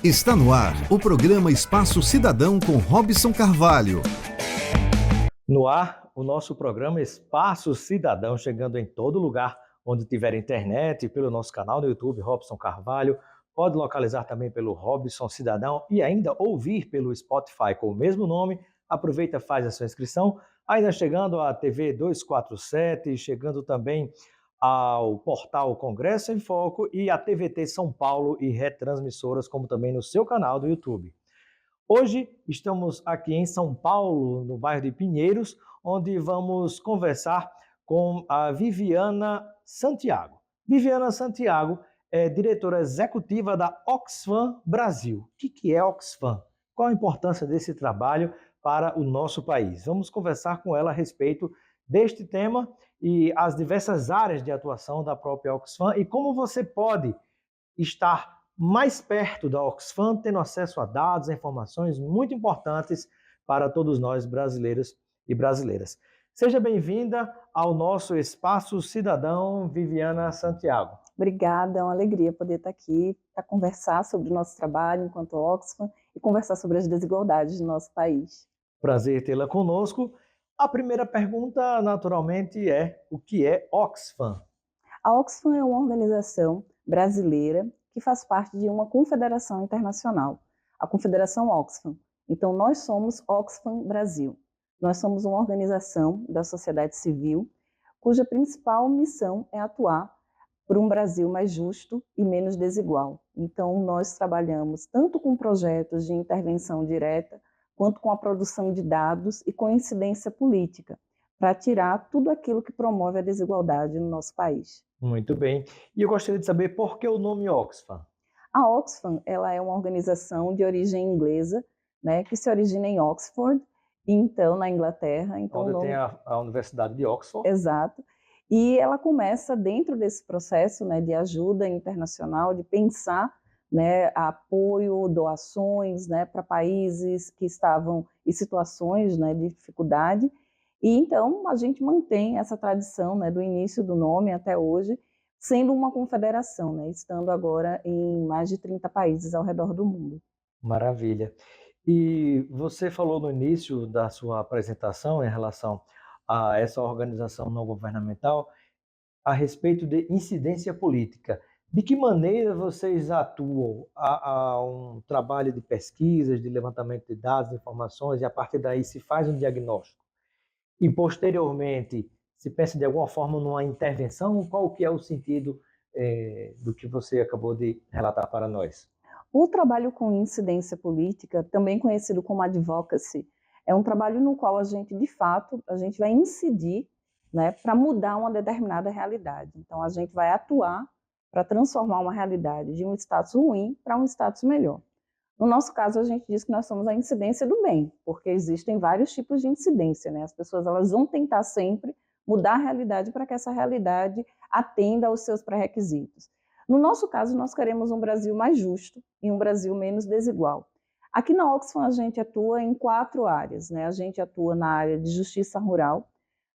Está no ar o programa Espaço Cidadão com Robson Carvalho. No ar, o nosso programa Espaço Cidadão, chegando em todo lugar onde tiver internet, pelo nosso canal no YouTube, Robson Carvalho. Pode localizar também pelo Robson Cidadão e ainda ouvir pelo Spotify com o mesmo nome. Aproveita, faz a sua inscrição. Ainda chegando à TV 247, chegando também ao portal Congresso em Foco e à TVT São Paulo e retransmissoras, como também no seu canal do YouTube. Hoje estamos aqui em São Paulo, no bairro de Pinheiros, onde vamos conversar com a Viviana Santiago. Viviana Santiago é diretora executiva da Oxfam Brasil. O que é Oxfam? Qual a importância desse trabalho para o nosso país? Vamos conversar com ela a respeito deste tema e as diversas áreas de atuação da própria Oxfam e como você pode estar mais perto da Oxfam, tendo acesso a dados, a informações muito importantes para todos nós brasileiros e brasileiras. Seja bem-vinda ao nosso Espaço Cidadão, Viviana Santiago. Obrigada, é uma alegria poder estar aqui para conversar sobre o nosso trabalho enquanto Oxfam e conversar sobre as desigualdades do nosso país. Prazer tê-la conosco. A primeira pergunta, naturalmente, é: o que é Oxfam? A Oxfam é uma organização brasileira que faz parte de uma confederação internacional, a Confederação Oxfam. Então, nós somos Oxfam Brasil. Nós somos uma organização da sociedade civil cuja principal missão é atuar por um Brasil mais justo e menos desigual. Então, nós trabalhamos tanto com projetos de intervenção direta, quanto com a produção de dados e com incidência política, para tirar tudo aquilo que promove a desigualdade no nosso país. Muito bem. E eu gostaria de saber por que o nome Oxfam? A Oxfam, ela é uma organização de origem inglesa, né, que se origina em Oxford, então na Inglaterra. Então, onde tem a Universidade de Oxford. Exato. E ela começa dentro desse processo, né, de ajuda internacional, de pensar, né, apoio, doações, né, para países que estavam em situações, né, de dificuldade. E então a gente mantém essa tradição, né, do início do nome até hoje, sendo uma confederação, né, estando agora em mais de 30 países ao redor do mundo. Maravilha. E você falou no início da sua apresentação em relação a essa organização não governamental a respeito de incidência política. De que maneira vocês atuam? Há um trabalho de pesquisas, de levantamento de dados, de informações, e a partir daí se faz um diagnóstico. E posteriormente se pensa de alguma forma numa intervenção? Qual que é o sentido do que você acabou de relatar para nós? O trabalho com incidência política, também conhecido como advocacy, é um trabalho no qual a gente, de fato, a gente vai incidir, né, para mudar uma determinada realidade. Então, a gente vai atuar para transformar uma realidade de um status ruim para um status melhor. No nosso caso, a gente diz que nós somos a incidência do bem, porque existem vários tipos de incidência, né? As pessoas elas vão tentar sempre mudar a realidade para que essa realidade atenda aos seus pré-requisitos. No nosso caso, nós queremos um Brasil mais justo e um Brasil menos desigual. Aqui na Oxfam, a gente atua em 4 áreas, né? A gente atua na área de justiça rural,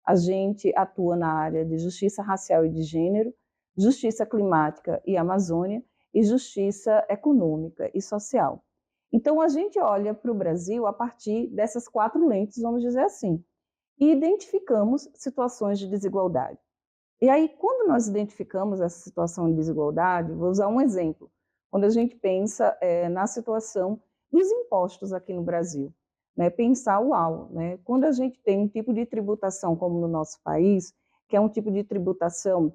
a gente atua na área de justiça racial e de gênero, justiça climática e Amazônia e justiça econômica e social. Então, a gente olha para o Brasil a partir dessas 4 lentes, vamos dizer assim, e identificamos situações de desigualdade. E aí, quando nós identificamos essa situação de desigualdade, vou usar um exemplo. Quando a gente pensa na situação dos impostos aqui no Brasil, né, pensar, uau, né, quando a gente tem um tipo de tributação como no nosso país, que é um tipo de tributação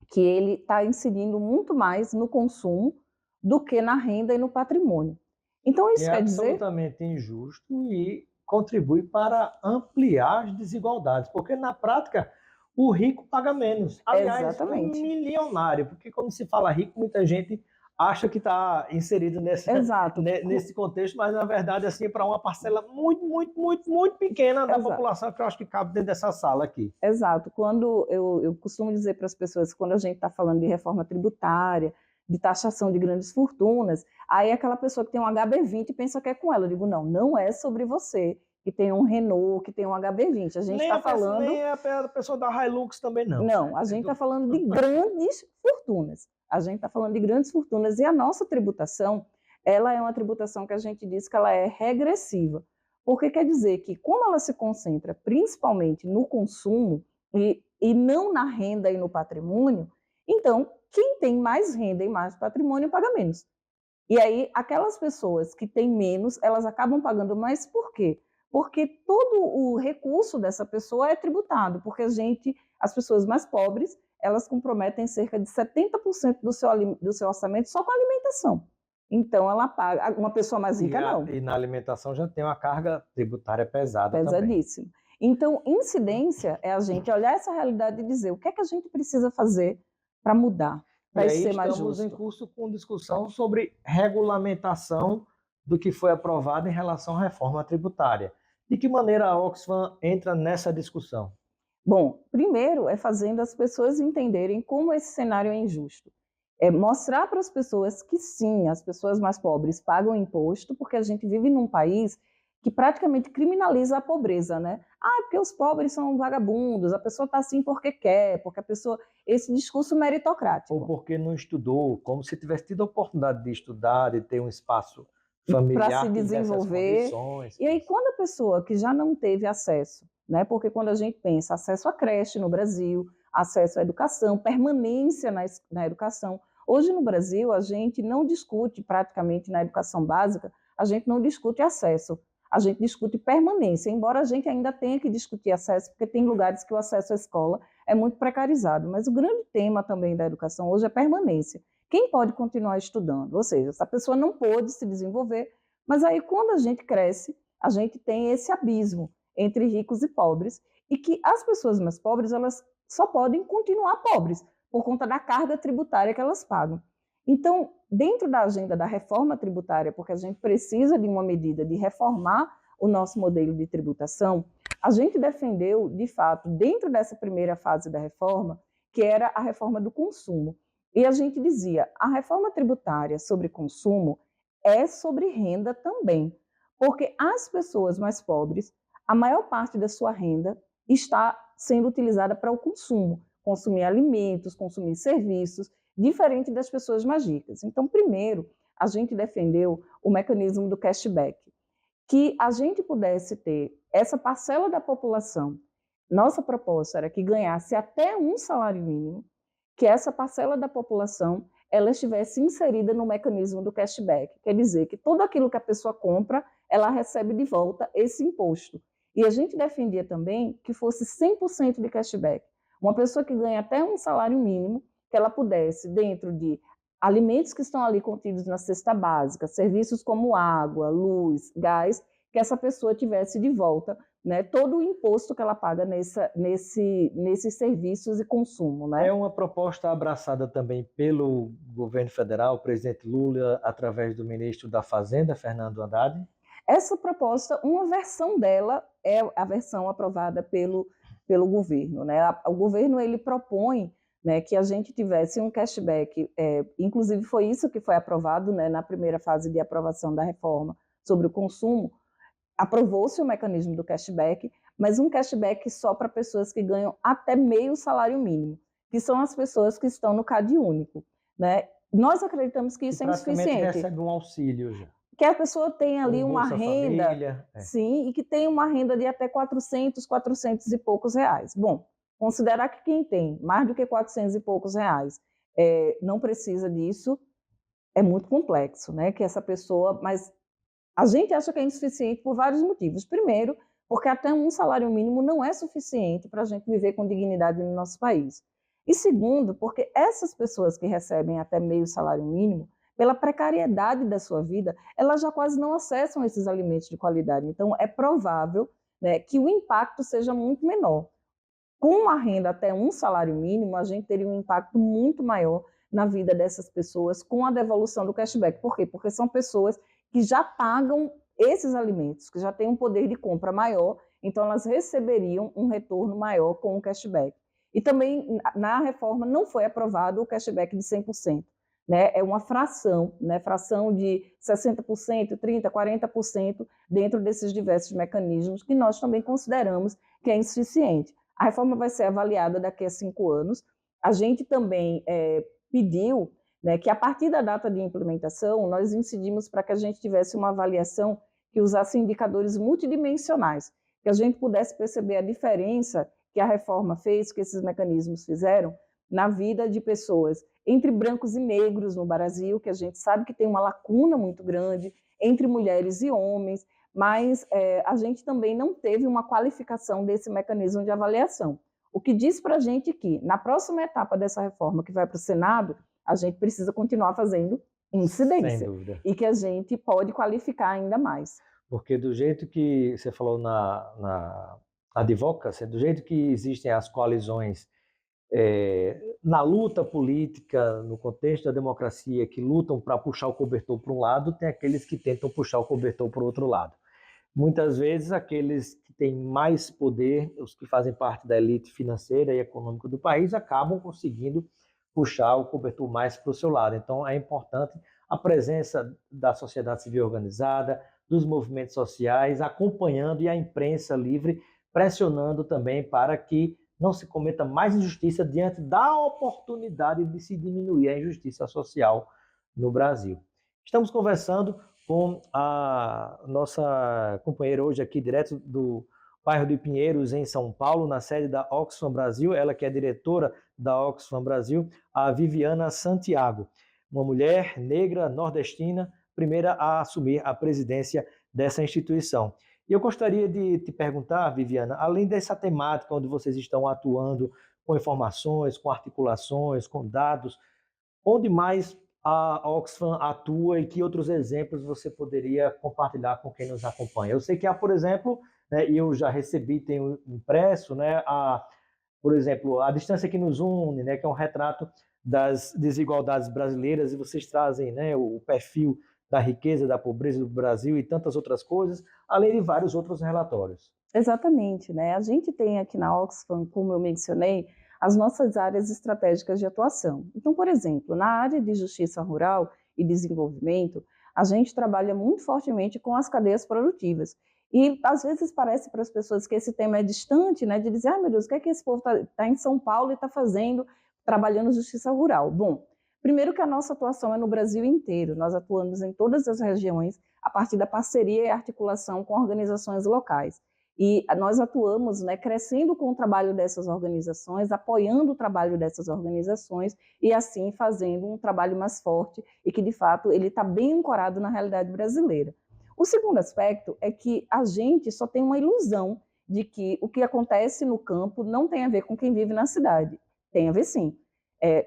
que ele está incidindo muito mais no consumo do que na renda e no patrimônio. Então, isso quer dizer... É absolutamente injusto e contribui para ampliar as desigualdades, porque na prática o rico paga menos. Aliás, Exatamente. O milionário, porque quando se fala rico, muita gente acha que está inserido nesse contexto, mas na verdade assim, para uma parcela muito pequena da população, que eu acho que cabe dentro dessa sala aqui. Exato. Quando eu costumo dizer para as pessoas, quando a gente está falando de reforma tributária, de taxação de grandes fortunas, aí aquela pessoa que tem um HB20 pensa que é com ela. Eu digo, não é sobre você, que tem um Renault, que tem um HB20. A gente está falando... Nem a pessoa da Hilux também não. Não, a gente está falando de grandes fortunas. A gente está falando de grandes fortunas e a nossa tributação, ela é uma tributação que a gente diz que ela é regressiva, porque quer dizer que, como ela se concentra principalmente no consumo e não na renda e no patrimônio, então quem tem mais renda e mais patrimônio paga menos. E aí, aquelas pessoas que têm menos, elas acabam pagando mais por quê? Porque todo o recurso dessa pessoa é tributado, porque as pessoas mais pobres, elas comprometem cerca de 70% do seu orçamento só com alimentação. Então, ela paga. Uma pessoa mais rica, não. E na alimentação já tem uma carga tributária pesada também. Pesadíssimo. Então, incidência é a gente olhar essa realidade e dizer o que é que a gente precisa fazer para mudar, E para aí ser mais estamos em justo. curso com discussão sobre regulamentação do que foi aprovado em relação à reforma tributária. De que maneira a Oxfam entra nessa discussão? Bom, primeiro é fazendo as pessoas entenderem como esse cenário é injusto. É mostrar para as pessoas que sim, as pessoas mais pobres pagam imposto, porque a gente vive num país que praticamente criminaliza a pobreza, né? Ah, porque os pobres são vagabundos, a pessoa está assim porque quer, porque a pessoa... Esse discurso meritocrático. Ou porque não estudou, como se tivesse tido a oportunidade de estudar, de ter um espaço familiar para se que desse as desenvolver. condições. E aí, quando a pessoa que já não teve acesso, né? Porque quando a gente pensa acesso à creche no Brasil, acesso à educação, permanência na educação. Hoje no Brasil, a gente não discute praticamente na educação básica, a gente não discute acesso, a gente discute permanência, embora a gente ainda tenha que discutir acesso, porque tem lugares que o acesso à escola é muito precarizado. Mas o grande tema também da educação hoje é permanência. Quem pode continuar estudando? Ou seja, essa pessoa não pôde se desenvolver, mas aí quando a gente cresce, a gente tem esse abismo entre ricos e pobres, e que as pessoas mais pobres, elas só podem continuar pobres, por conta da carga tributária que elas pagam. Então, dentro da agenda da reforma tributária, porque a gente precisa de uma medida de reformar o nosso modelo de tributação, a gente defendeu, de fato, dentro dessa primeira fase da reforma, que era a reforma do consumo. E a gente dizia, a reforma tributária sobre consumo é sobre renda também, porque as pessoas mais pobres, a maior parte da sua renda está sendo utilizada para o consumo, consumir alimentos, consumir serviços, diferente das pessoas mais ricas. Então, primeiro, a gente defendeu o mecanismo do cashback, que a gente pudesse ter essa parcela da população. Nossa proposta era que ganhasse até um salário mínimo, que essa parcela da população ela estivesse inserida no mecanismo do cashback. Quer dizer que tudo aquilo que a pessoa compra, ela recebe de volta esse imposto. E a gente defendia também que fosse 100% de cashback. Uma pessoa que ganha até um salário mínimo, que ela pudesse, dentro de alimentos que estão ali contidos na cesta básica, serviços como água, luz, gás, que essa pessoa tivesse de volta, né, todo o imposto que ela paga nesses serviços e consumo. Né? É uma proposta abraçada também pelo governo federal, o presidente Lula, através do ministro da Fazenda, Fernando Haddad? Essa proposta, uma versão dela é a versão aprovada pelo governo. Né? O governo ele propõe, né, que a gente tivesse um cashback, inclusive foi isso que foi aprovado, né, na primeira fase de aprovação da reforma sobre o consumo, aprovou-se o mecanismo do cashback, mas um cashback só para pessoas que ganham até meio salário mínimo, que são as pessoas que estão no CAD único. Né? Nós acreditamos que isso é insuficiente. Recebe um auxílio já. Que a pessoa tem ali uma renda, família, sim, e que tem uma renda de até 400 e poucos reais. Bom, considerar que quem tem mais do que 400 e poucos reais não precisa disso, é muito complexo, né? Que essa pessoa, mas a gente acha que é insuficiente por vários motivos. Primeiro, porque até um salário mínimo não é suficiente para a gente viver com dignidade no nosso país. E segundo, porque essas pessoas que recebem até meio salário mínimo, pela precariedade da sua vida, elas já quase não acessam esses alimentos de qualidade. Então, é provável, né, que o impacto seja muito menor. Com uma renda até um salário mínimo, a gente teria um impacto muito maior na vida dessas pessoas com a devolução do cashback. Por quê? Porque são pessoas que já pagam esses alimentos, que já têm um poder de compra maior, então elas receberiam um retorno maior com o cashback. E também, na reforma, não foi aprovado o cashback de 100%. Né? É uma fração, né? Fração de 60%, 30%, 40% dentro desses diversos mecanismos que nós também consideramos que é insuficiente. A reforma vai ser avaliada daqui a 5 anos. A gente também pediu, né, que a partir da data de implementação, nós incidimos para que a gente tivesse uma avaliação que usasse indicadores multidimensionais, que a gente pudesse perceber a diferença que a reforma fez, que esses mecanismos fizeram, na vida de pessoas entre brancos e negros no Brasil, que a gente sabe que tem uma lacuna muito grande, entre mulheres e homens, mas a gente também não teve uma qualificação desse mecanismo de avaliação. O que diz para a gente que, na próxima etapa dessa reforma que vai para o Senado, a gente precisa continuar fazendo incidência. Sem dúvida. E que a gente pode qualificar ainda mais. Porque do jeito que você falou na advocacy, do jeito que existem as coalizões na luta política, no contexto da democracia, que lutam para puxar o cobertor para um lado, tem aqueles que tentam puxar o cobertor para o outro lado. Muitas vezes, aqueles que têm mais poder, os que fazem parte da elite financeira e econômica do país, acabam conseguindo puxar o cobertor mais para o seu lado. Então, é importante a presença da sociedade civil organizada, dos movimentos sociais, acompanhando, e a imprensa livre, pressionando também para que não se cometa mais injustiça diante da oportunidade de se diminuir a injustiça social no Brasil. Estamos conversando com a nossa companheira hoje aqui, direto do bairro de Pinheiros, em São Paulo, na sede da Oxfam Brasil, ela que é diretora da Oxfam Brasil, a Viviana Santiago, uma mulher negra nordestina, primeira a assumir a presidência dessa instituição. E eu gostaria de te perguntar, Viviana, além dessa temática onde vocês estão atuando com informações, com articulações, com dados, onde mais a Oxfam atua e que outros exemplos você poderia compartilhar com quem nos acompanha? Eu sei que há, por exemplo, né, e eu já recebi, tenho impresso, né, por exemplo, a Distância que Nos Une, né, que é um retrato das desigualdades brasileiras, e vocês trazem, né, o perfil da riqueza, da pobreza do Brasil e tantas outras coisas, além de vários outros relatórios. Exatamente, né? A gente tem aqui na Oxfam, como eu mencionei, as nossas áreas estratégicas de atuação. Então, por exemplo, na área de justiça rural e desenvolvimento, a gente trabalha muito fortemente com as cadeias produtivas. E às vezes parece para as pessoas que esse tema é distante, né? De dizer, meu Deus, o que é que esse povo está em São Paulo e está fazendo, trabalhando justiça rural? Bom, primeiro que a nossa atuação é no Brasil inteiro, nós atuamos em todas as regiões a partir da parceria e articulação com organizações locais. E nós atuamos, né, crescendo com o trabalho dessas organizações, apoiando o trabalho dessas organizações e assim fazendo um trabalho mais forte e que, de fato, ele está bem ancorado na realidade brasileira. O segundo aspecto é que a gente só tem uma ilusão de que o que acontece no campo não tem a ver com quem vive na cidade. Tem a ver sim.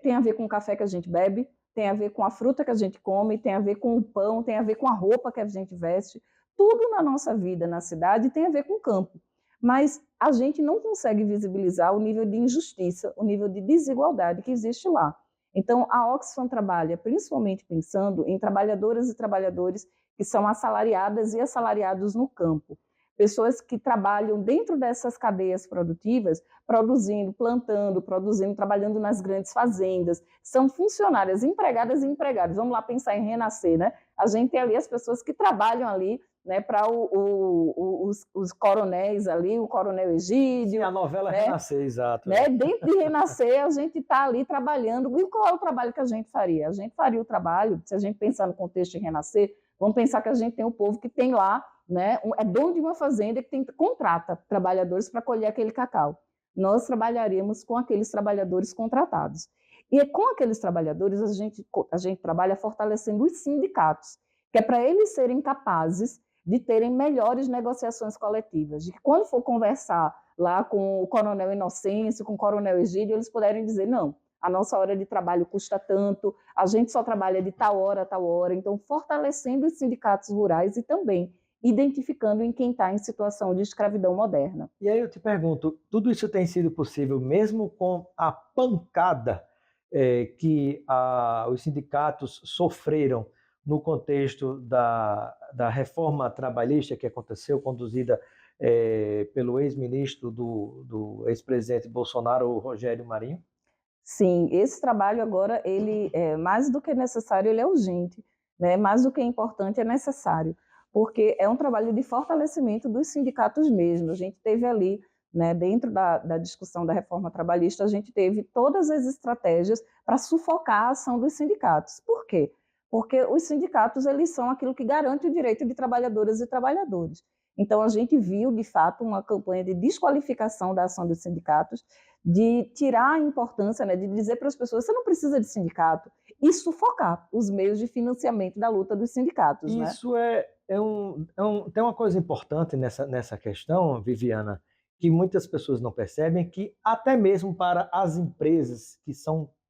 Tem a ver com o café que a gente bebe, tem a ver com a fruta que a gente come, tem a ver com o pão, tem a ver com a roupa que a gente veste. Tudo na nossa vida na cidade tem a ver com o campo. Mas a gente não consegue visibilizar o nível de injustiça, o nível de desigualdade que existe lá. Então, a Oxfam trabalha principalmente pensando em trabalhadoras e trabalhadores que são assalariadas e assalariados no campo. Pessoas que trabalham dentro dessas cadeias produtivas, produzindo, plantando, produzindo, trabalhando nas grandes fazendas. São funcionárias, empregadas e empregados. Vamos lá pensar em Renascer, né? A gente tem ali as pessoas que trabalham ali, né, para os coronéis ali, o coronel Egídio. Sim, a novela, né? Renascer, exato. Né? Dentro de Renascer, a gente está ali trabalhando. E qual é o trabalho que a gente faria? A gente faria o trabalho, se a gente pensar no contexto de Renascer, vamos pensar que a gente tem um povo que tem lá, né, é dono de uma fazenda que contrata trabalhadores para colher aquele cacau. Nós trabalharemos com aqueles trabalhadores contratados. E com aqueles trabalhadores, a gente trabalha fortalecendo os sindicatos, que é para eles serem capazes de terem melhores negociações coletivas, de que quando for conversar lá com o coronel Inocêncio, com o coronel Egídio, eles puderem dizer, não, a nossa hora de trabalho custa tanto, a gente só trabalha de tal hora a tal hora. Então, fortalecendo os sindicatos rurais e também identificando em quem está em situação de escravidão moderna. E aí eu te pergunto, tudo isso tem sido possível mesmo com a pancada que os sindicatos sofreram no contexto da reforma trabalhista que aconteceu, conduzida pelo ex-ministro do ex-presidente Bolsonaro, o Rogério Marinho? Sim, esse trabalho agora, ele é mais do que necessário, ele é urgente, né? Mais do que importante, é necessário, porque é um trabalho de fortalecimento dos sindicatos mesmo. A gente teve ali né, dentro da discussão da reforma trabalhista, a gente teve todas as estratégias para sufocar a ação dos sindicatos. Por quê? Porque os sindicatos, eles são aquilo que garante o direito de trabalhadoras e trabalhadores. Então, a gente viu, de fato, uma campanha de desqualificação da ação dos sindicatos, de tirar a importância, né, de dizer para as pessoas, você não precisa de sindicato, e sufocar os meios de financiamento da luta dos sindicatos. Né? Isso tem uma coisa importante nessa questão, Viviana, que muitas pessoas não percebem, que até mesmo para as empresas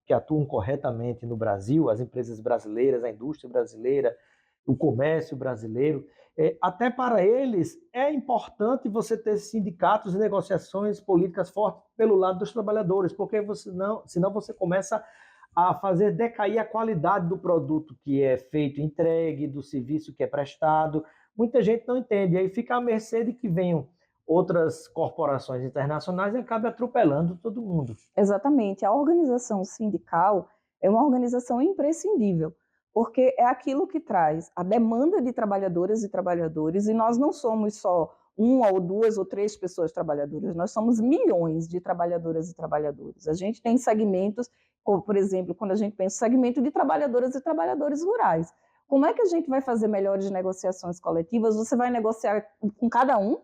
que atuam corretamente no Brasil, as empresas brasileiras, a indústria brasileira, o comércio brasileiro, até para eles é importante você ter sindicatos e negociações políticas fortes pelo lado dos trabalhadores, porque senão você começa a fazer decair a qualidade do produto que é feito, entregue, do serviço que é prestado. Muita gente não entende, aí fica à mercê de que venham outras corporações internacionais e acabe atropelando todo mundo. Exatamente. A organização sindical é uma organização imprescindível, porque é aquilo que traz a demanda de trabalhadoras e trabalhadores, e nós não somos só uma ou duas ou três pessoas trabalhadoras, nós somos milhões de trabalhadoras e trabalhadores. A gente tem segmentos, como, por exemplo, quando a gente pensa no segmento de trabalhadoras e trabalhadores rurais. Como é que a gente vai fazer melhores negociações coletivas? Você vai negociar com cada um,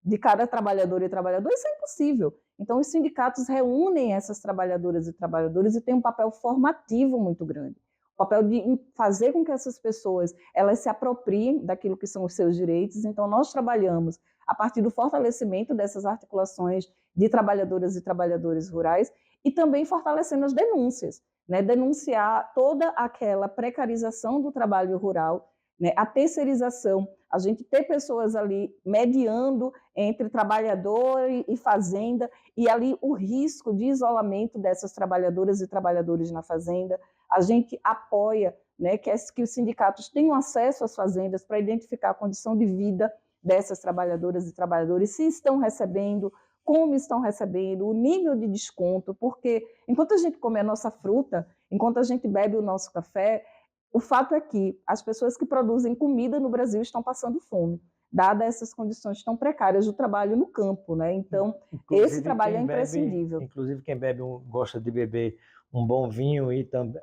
de cada trabalhador e trabalhador? Isso é impossível. Então, os sindicatos reúnem essas trabalhadoras e trabalhadores e têm um papel formativo muito grande. O papel de fazer com que essas pessoas elas se apropriem daquilo que são os seus direitos. Então, nós trabalhamos a partir do fortalecimento dessas articulações de trabalhadoras e trabalhadores rurais e também fortalecendo as denúncias, né? Denunciar toda aquela precarização do trabalho rural, né? A terceirização, a gente ter pessoas ali mediando entre trabalhador e fazenda, e ali o risco de isolamento dessas trabalhadoras e trabalhadores na fazenda. A gente apoia, né, que os sindicatos tenham acesso às fazendas para identificar a condição de vida dessas trabalhadoras e trabalhadores, se estão recebendo, como estão recebendo, o nível de desconto, porque enquanto a gente come a nossa fruta, enquanto a gente bebe o nosso café, o fato é que as pessoas que produzem comida no Brasil estão passando fome, dadas essas condições tão precárias do trabalho no campo, né? Então, esse trabalho é imprescindível. Inclusive, quem bebe gosta de beber um bom vinho,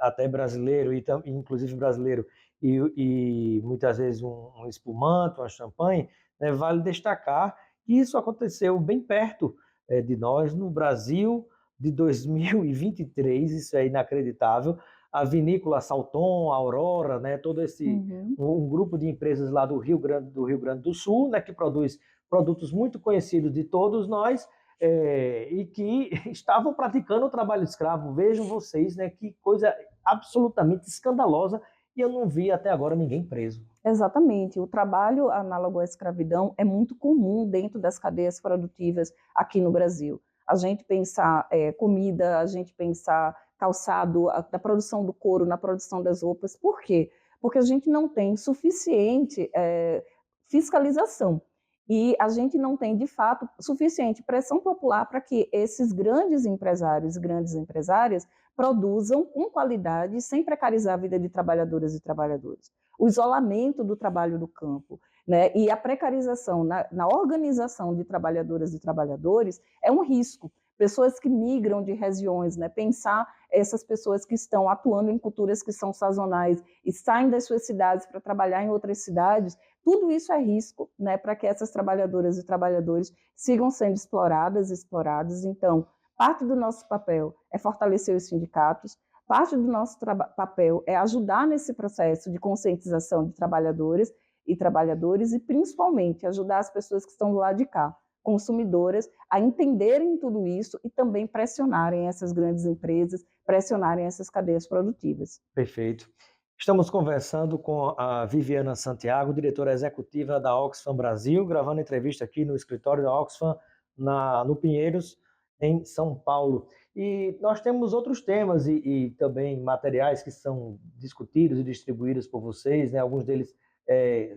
até brasileiro, inclusive brasileiro, e muitas vezes um espumante, uma champanhe, né? Vale destacar que isso aconteceu bem perto de nós, no Brasil de 2023, isso é inacreditável. A vinícola Salton, a Aurora, né, todo um grupo de empresas lá do Rio Grande do Sul, né, que produz produtos muito conhecidos de todos nós, e que estavam praticando o trabalho escravo. Vejam vocês, né, que coisa absolutamente escandalosa, e eu não vi até agora ninguém preso. Exatamente. O trabalho análogo à escravidão é muito comum dentro das cadeias produtivas aqui no Brasil. A gente pensar comida, a gente pensar calçado, da produção do couro, na produção das roupas. Por quê? Porque a gente não tem suficiente fiscalização e a gente não tem, de fato, suficiente pressão popular para que esses grandes empresários e grandes empresárias produzam com qualidade, sem precarizar a vida de trabalhadoras e trabalhadores. O isolamento do trabalho do campo, né, e a precarização na organização de trabalhadoras e trabalhadores é um risco. Pessoas que migram de regiões, né, pensar essas pessoas que estão atuando em culturas que são sazonais e saem das suas cidades para trabalhar em outras cidades, tudo isso é risco, né, para que essas trabalhadoras e trabalhadores sigam sendo exploradas e explorados. Então, parte do nosso papel é fortalecer os sindicatos, parte do nosso papel é ajudar nesse processo de conscientização de trabalhadores e principalmente ajudar as pessoas que estão do lado de cá, consumidoras, a entenderem tudo isso e também pressionarem essas grandes empresas, pressionarem essas cadeias produtivas. Perfeito. Estamos conversando com a Viviana Santiago, diretora executiva da Oxfam Brasil, gravando entrevista aqui no escritório da Oxfam, no Pinheiros, em São Paulo. E nós temos outros temas e também materiais que são discutidos e distribuídos por vocês, né? Alguns deles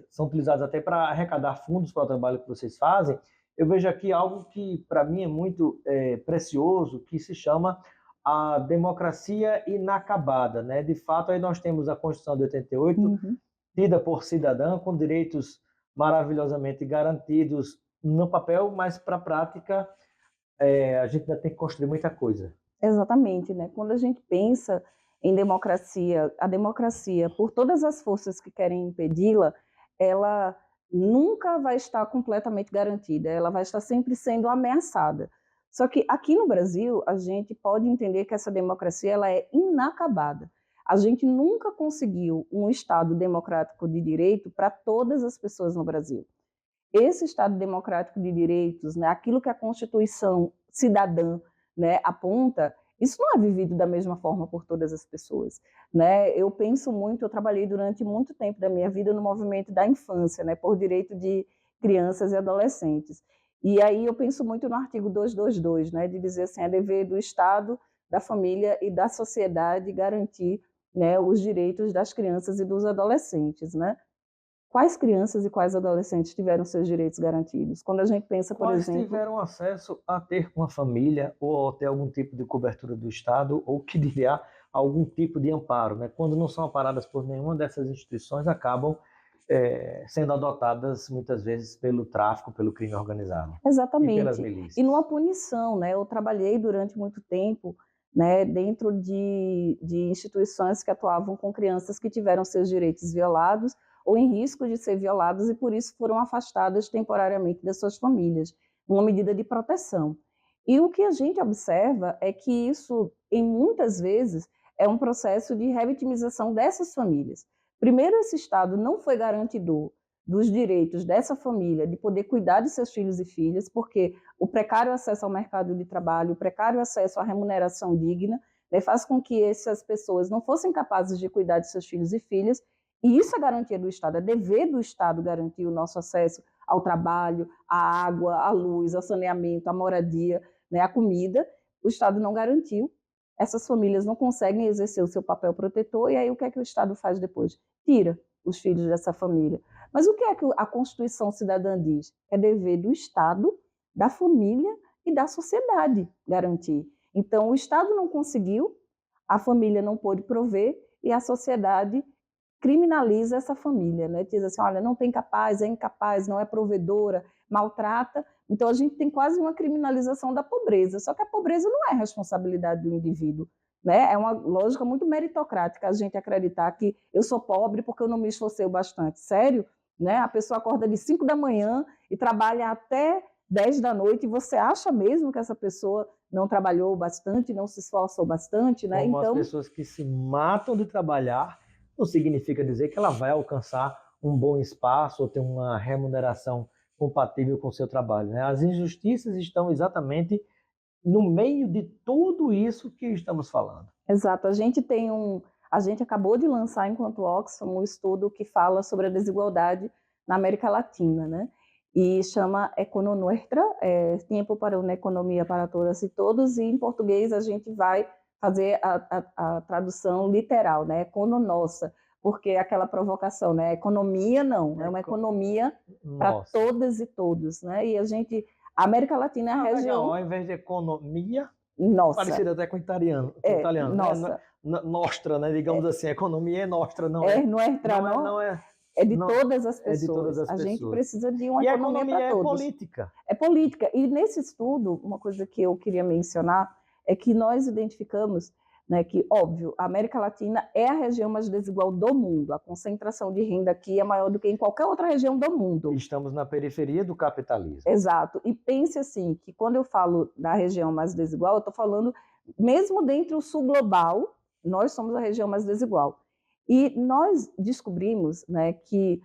são utilizados até para arrecadar fundos para o trabalho que vocês fazem. Eu vejo aqui algo que, para mim, é muito precioso, que se chama a democracia inacabada, né? De fato, aí nós temos a Constituição de 88, tida por cidadã, com direitos maravilhosamente garantidos no papel, mas para a prática a gente ainda tem que construir muita coisa. Exatamente, né? Quando a gente pensa em democracia, a democracia, por todas as forças que querem impedi-la, ela nunca vai estar completamente garantida, ela vai estar sempre sendo ameaçada. Só que aqui no Brasil, a gente pode entender que essa democracia ela é inacabada. A gente nunca conseguiu um Estado democrático de direito para todas as pessoas no Brasil. Esse Estado democrático de direitos, né, aquilo que a Constituição cidadã, né, aponta, isso não é vivido da mesma forma por todas as pessoas, né? Eu penso muito, eu trabalhei durante muito tempo da minha vida no movimento da infância, né, por direito de crianças e adolescentes. E aí eu penso muito no artigo 222, né, de dizer assim, é dever do Estado, da família e da sociedade garantir, né, os direitos das crianças e dos adolescentes, né? Quais crianças e quais adolescentes tiveram seus direitos garantidos? Quando a gente pensa, por Quais exemplo, tiveram acesso a ter uma família ou a ter algum tipo de cobertura do Estado ou que dirá algum tipo de amparo, né? Quando não são amparadas por nenhuma dessas instituições, acabam sendo adotadas muitas vezes pelo tráfico, pelo crime organizado e pelas exatamente, e milícias. numa punição, né? Eu trabalhei durante muito tempo, né, dentro de instituições que atuavam com crianças que tiveram seus direitos violados ou em risco de ser violados e por isso foram afastadas temporariamente das suas famílias, uma medida de proteção. E o que a gente observa é que isso, em muitas vezes, é um processo de revitimização dessas famílias. Primeiro, esse Estado não foi garantidor dos direitos dessa família de poder cuidar de seus filhos e filhas, porque o precário acesso ao mercado de trabalho, o precário acesso à remuneração digna, né, faz com que essas pessoas não fossem capazes de cuidar de seus filhos e filhas, e isso é garantia do Estado, é dever do Estado garantir o nosso acesso ao trabalho, à água, à luz, ao saneamento, à moradia, né, à comida. O Estado não garantiu, essas famílias não conseguem exercer o seu papel protetor, e aí o que é que o Estado faz depois? Tira os filhos dessa família. Mas o que é que a Constituição Cidadã diz? É dever do Estado, da família e da sociedade garantir. Então, o Estado não conseguiu, a família não pôde prover e a sociedade criminaliza essa família, né? Diz assim, olha, não tem capaz, é incapaz, não é provedora, maltrata. Então, a gente tem quase uma criminalização da pobreza. Só que a pobreza não é responsabilidade do indivíduo, né? É uma lógica muito meritocrática a gente acreditar que eu sou pobre porque eu não me esforcei o bastante. Sério? Né? A pessoa acorda de 5 da manhã e trabalha até 10 da noite e você acha mesmo que essa pessoa não trabalhou bastante, não se esforçou bastante, né? Como as Então, pessoas que se matam de trabalhar, não significa dizer que ela vai alcançar um bom espaço ou ter uma remuneração compatível com o seu trabalho, né? As injustiças estão exatamente no meio de tudo isso que estamos falando. exato, a gente acabou de lançar enquanto Oxfam um estudo que fala sobre a desigualdade na América Latina, né? E chama Econonuestra, Tempo para uma Economia para Todas e Todos, e em português a gente vai fazer a tradução literal, né? Econonossa, porque é aquela provocação, né? Economia não, é uma economia para todas e todos, né? E a América Latina é a região... Legal, ao invés de economia, Nossa. parecido até com italiano, Nossa. Né? Nostra, né? Digamos assim, a economia é nostra, não não é de todas as pessoas. É de todas as a pessoas. gente precisa de uma e economia para todos. É política. É política. E nesse estudo, uma coisa que eu queria mencionar é que nós identificamos, né, que, óbvio, a América Latina é a região mais desigual do mundo. A concentração de renda aqui é maior do que em qualquer outra região do mundo. Estamos na periferia do capitalismo. Exato. E pense assim, que quando eu falo da região mais desigual, eu estou falando, mesmo dentro do sul global, nós somos a região mais desigual. E nós descobrimos, né, que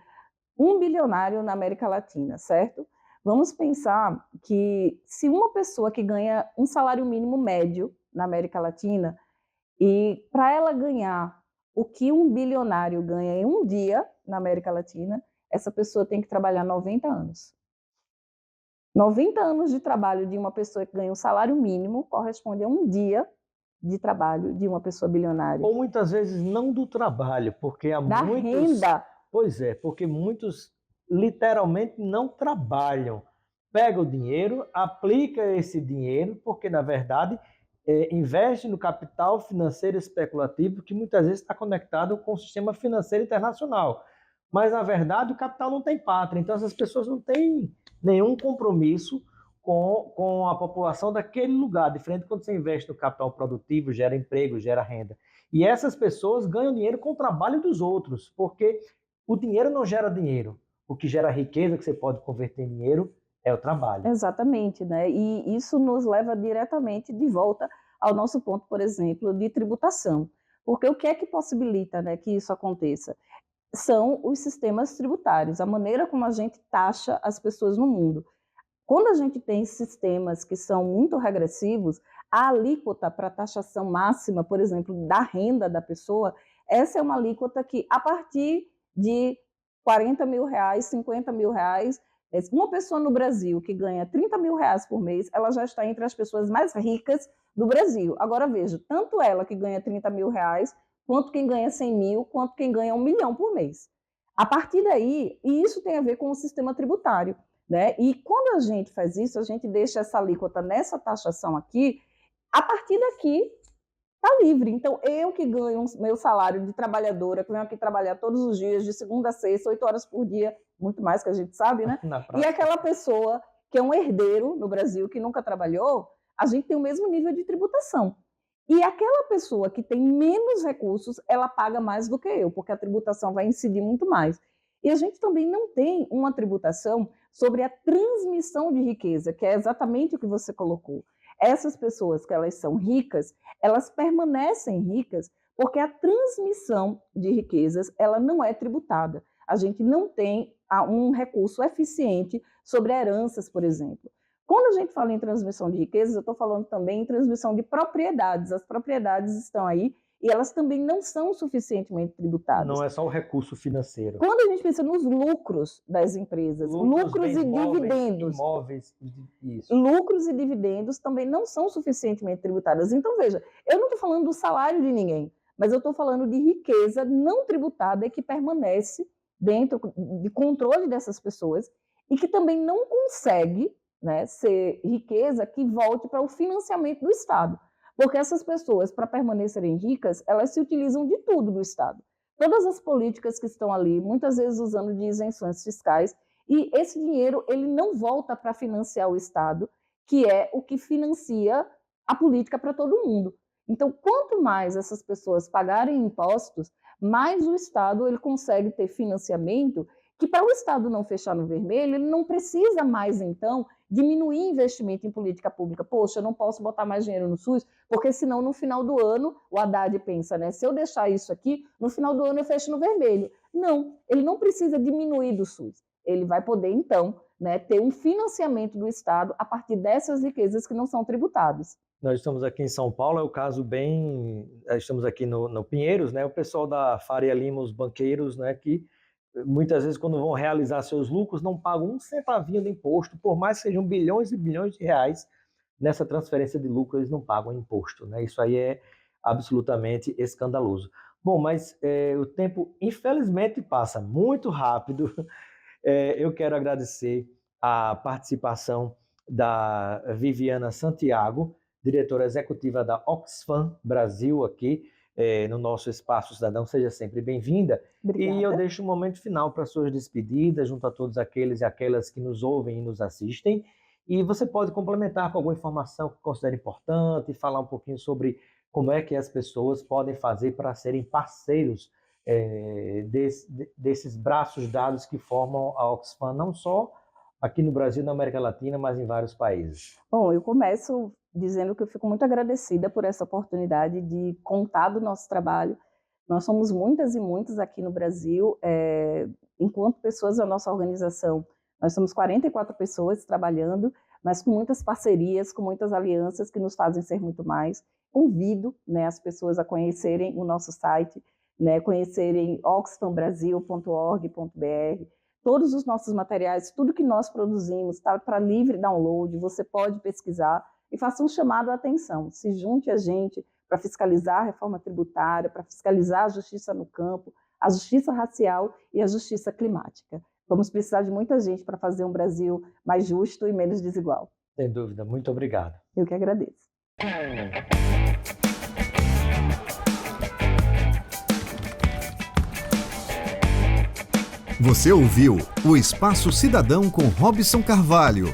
1 bilionário na América Latina, certo? Vamos pensar que se uma pessoa que ganha um salário mínimo médio na América Latina, e para ela ganhar o que um bilionário ganha em um dia na América Latina, essa pessoa tem que trabalhar 90 anos. 90 anos de trabalho de uma pessoa que ganha um salário mínimo corresponde a um dia de trabalho de uma pessoa bilionária. Ou muitas vezes não do trabalho, porque há da muitos... renda. Pois é, porque muitos literalmente não trabalham. Pega o dinheiro, aplica esse dinheiro, porque na verdade investe no capital financeiro especulativo que muitas vezes está conectado com o sistema financeiro internacional. Mas na verdade o capital não tem pátria, então essas pessoas não têm nenhum compromisso com a população daquele lugar, diferente quando você investe no capital produtivo, gera emprego, gera renda. E essas pessoas ganham dinheiro com o trabalho dos outros, porque o dinheiro não gera dinheiro. O que gera riqueza, que você pode converter em dinheiro, é o trabalho. Exatamente, né? E isso nos leva diretamente de volta ao nosso ponto, por exemplo, de tributação. Porque o que é que possibilita, né, que isso aconteça? São os sistemas tributários, a maneira como a gente taxa as pessoas no mundo. Quando a gente tem sistemas que são muito regressivos, a alíquota para taxação máxima, por exemplo, da renda da pessoa, essa é uma alíquota que, a partir de R$40 mil, R$50 mil, uma pessoa no Brasil que ganha R$30 mil por mês, ela já está entre as pessoas mais ricas do Brasil. Agora veja, tanto ela que ganha R$30 mil, quanto quem ganha 100 mil, quanto quem ganha 1 milhão por mês. A partir daí, e isso tem a ver com o sistema tributário, né? E quando a gente faz isso, a gente deixa essa alíquota nessa taxação aqui, a partir daqui está livre. Então, eu que ganho meu salário de trabalhadora, que venho aqui trabalhar todos os dias, de segunda a sexta, 8 horas por dia, muito mais que a gente sabe, né? E aquela pessoa que é um herdeiro no Brasil, que nunca trabalhou, a gente tem o mesmo nível de tributação. E aquela pessoa que tem menos recursos, ela paga mais do que eu, porque a tributação vai incidir muito mais. E a gente também não tem uma tributação sobre a transmissão de riqueza, que é exatamente o que você colocou. Essas pessoas que elas são ricas, elas permanecem ricas porque a transmissão de riquezas ela não é tributada. A gente não tem um recurso eficiente sobre heranças, por exemplo. Quando a gente fala em transmissão de riquezas, eu estou falando também em transmissão de propriedades. As propriedades estão aí e elas também não são suficientemente tributadas. Não é só o recurso financeiro. Quando a gente pensa nos lucros das empresas, lucros e dividendos, imóveis, isso. Lucros e dividendos também não são suficientemente tributados. Então, veja, eu não estou falando do salário de ninguém, mas eu estou falando de riqueza não tributada e que permanece dentro de controle dessas pessoas e que também não consegue, né, ser riqueza que volte para o financiamento do Estado. Porque essas pessoas, para permanecerem ricas, elas se utilizam de tudo do Estado. Todas as políticas que estão ali, muitas vezes usando de isenções fiscais, e esse dinheiro ele não volta para financiar o Estado, que é o que financia a política para todo mundo. Então, quanto mais essas pessoas pagarem impostos, mais o Estado ele consegue ter financiamento, que para o Estado não fechar no vermelho, ele não precisa mais, então, diminuir investimento em política pública. Poxa, eu não posso botar mais dinheiro no SUS, porque senão no final do ano, o Haddad pensa, né? Se eu deixar isso aqui, no final do ano eu fecho no vermelho. Não, ele não precisa diminuir do SUS. Ele vai poder, então, né, ter um financiamento do Estado a partir dessas riquezas que não são tributadas. Nós estamos aqui em São Paulo, é o caso bem... Estamos aqui no Pinheiros, né? O pessoal da Faria Lima, os banqueiros, né, que muitas vezes, quando vão realizar seus lucros, não pagam um centavinho de imposto, por mais que sejam bilhões e bilhões de reais nessa transferência de lucro, eles não pagam imposto, né? Isso aí é absolutamente escandaloso. Bom, mas o tempo, infelizmente, passa muito rápido. Eu quero agradecer a participação da Viviana Santiago, diretora executiva da Oxfam Brasil, aqui no nosso Espaço Cidadão. Seja sempre bem-vinda. E eu deixo um momento final para suas despedidas, junto a todos aqueles e aquelas que nos ouvem e nos assistem. E você pode complementar com alguma informação que considere importante, falar um pouquinho sobre como é que as pessoas podem fazer para serem parceiros desses braços dados que formam a Oxfam, não só aqui no Brasil, na América Latina, mas em vários países. Bom, eu começo dizendo que eu fico muito agradecida por essa oportunidade de contar do nosso trabalho. Nós somos muitas e muitos aqui no Brasil, enquanto pessoas da nossa organização. Nós somos 44 pessoas trabalhando, mas com muitas parcerias, com muitas alianças que nos fazem ser muito mais. Convido, né, as pessoas a conhecerem o nosso site, né, conhecerem oxfambrasil.org.br. Todos os nossos materiais, tudo que nós produzimos está para livre download, você pode pesquisar e faça um chamado à atenção. Se junte a gente para fiscalizar a reforma tributária, para fiscalizar a justiça no campo, a justiça racial e a justiça climática. Vamos precisar de muita gente para fazer um Brasil mais justo e menos desigual. Sem dúvida. Muito obrigado. Eu que agradeço. Você ouviu o Espaço Cidadão com Robson Carvalho.